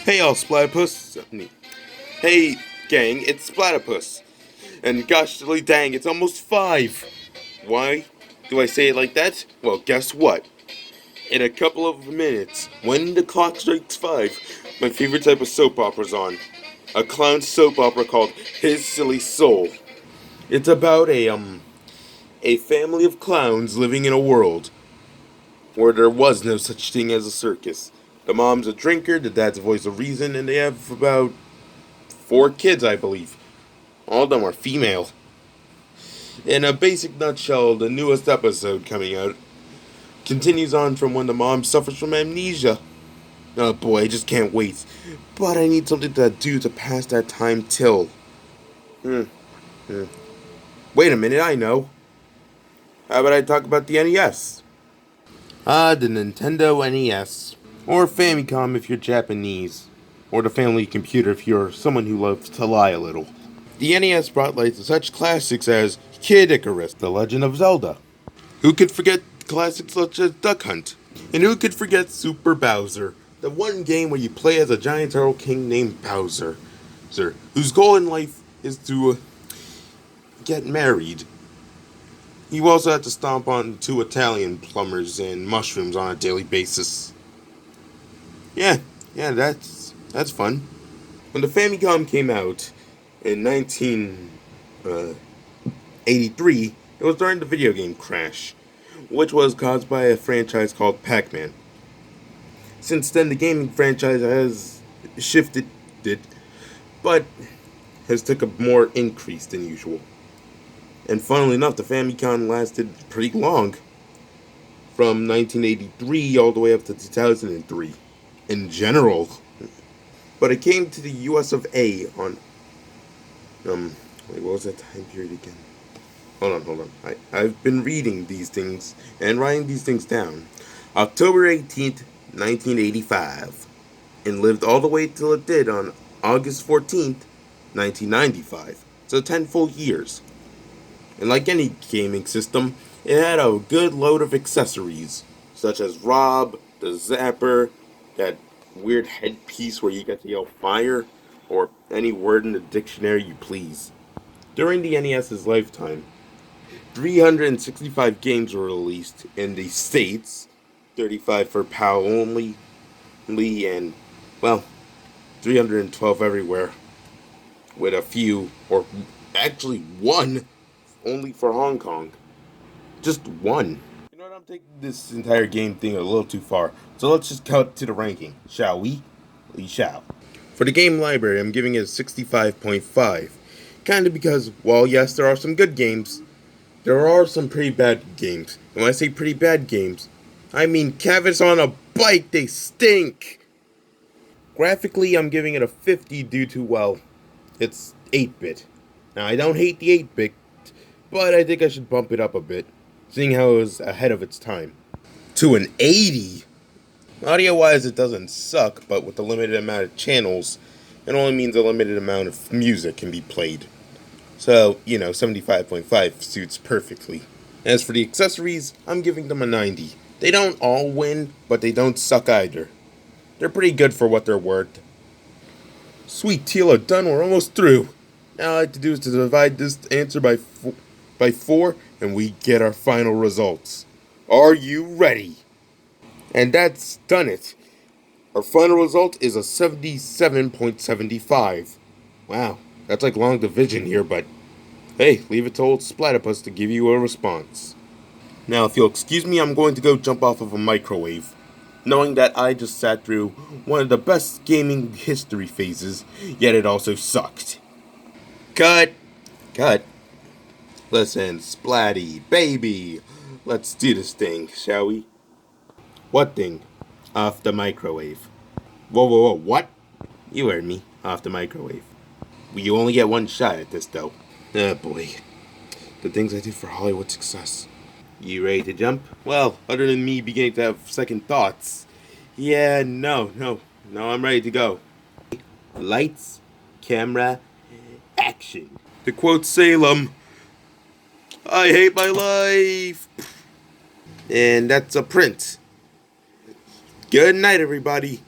Hey all Splatypus. Hey gang, it's Splatypus. And gosh dang, it's almost 5. Why do I say it like that? Well, guess what? In a couple of minutes, when the clock strikes 5, my favorite type of soap opera's on. A clown soap opera called His Silly Soul. It's about a family of clowns living in a world where there was no such thing as a circus. The mom's a drinker, the dad's a voice of reason, and they have about 4 kids, I believe. All of them are female. In a basic nutshell, the newest episode coming out continues on from when the mom suffers from amnesia. Oh boy, I just can't wait. But I need something to do to pass that time till. Wait a minute, I know. How about I talk about the NES? The Nintendo NES. Or Famicom if you're Japanese. Or the family computer if you're someone who loves to lie a little. The NES brought light to such classics as Kid Icarus, The Legend of Zelda. Who could forget classics such as Duck Hunt? And who could forget Super Bowser, the one game where you play as a giant turtle king named Bowser, whose goal in life is to get married. You also have to stomp on 2 Italian plumbers and mushrooms on a daily basis. Yeah, that's fun. When the Famicom came out in 1983, it was during the video game crash, which was caused by a franchise called Pac-Man. Since then, the gaming franchise has shifted, but has took a more increase than usual. And funnily enough, the Famicom lasted pretty long, from 1983 all the way up to 2003, in general. But it came to the US of A on, what was that time period again? Hold on. I've been reading these things and writing these things down. October 18th, 1985. And lived all the way till it did on August 14th, 1995. So 10 full years. And like any gaming system, it had a good load of accessories, such as Rob, the Zapper, that weird headpiece where you get to yell fire, or any word in the dictionary you please. During the NES's lifetime, 365 games were released in the States, 35 for PAL only, and, well, 312 everywhere, with a few, or actually one, only for Hong Kong. Just one. You know what, I'm taking this entire game thing a little too far, so let's just cut to the ranking, shall we? We shall. For the game library, I'm giving it a 65.5. Kinda because, while yes, there are some good games, there are some pretty bad games. And when I say pretty bad games, I mean Cavus on a bike, they stink! Graphically, I'm giving it a 50 due to, well, it's 8-bit. Now, I don't hate the 8-bit, but I think I should bump it up a bit, seeing how it was ahead of its time. To an 80! Audio-wise, it doesn't suck, but with the limited amount of channels, it only means a limited amount of music can be played. So, 75.5 suits perfectly. As for the accessories, I'm giving them a 90. They don't all win, but they don't suck either. They're pretty good for what they're worth. Sweet Tila, done, we're almost through. Now all I have to do is to divide this answer by 4, and we get our final results. Are you ready? And that's done it. Our final result is a 77.75. Wow, that's like long division here, but hey, leave it to old Splatypus to give you a response. Now, if you'll excuse me, I'm going to go jump off of a microwave, knowing that I just sat through one of the best gaming history phases, yet it also sucked. Cut! Listen, Splatty, baby, let's do this thing, shall we? What thing? Off the microwave. Whoa, what? You heard me, off the microwave. You only get one shot at this, though. Oh boy. The things I do for Hollywood success. You ready to jump? Well, other than me beginning to have second thoughts. Yeah, no, I'm ready to go. Lights, camera, action. To quote Salem, I hate my life. And that's a print. Good night, everybody.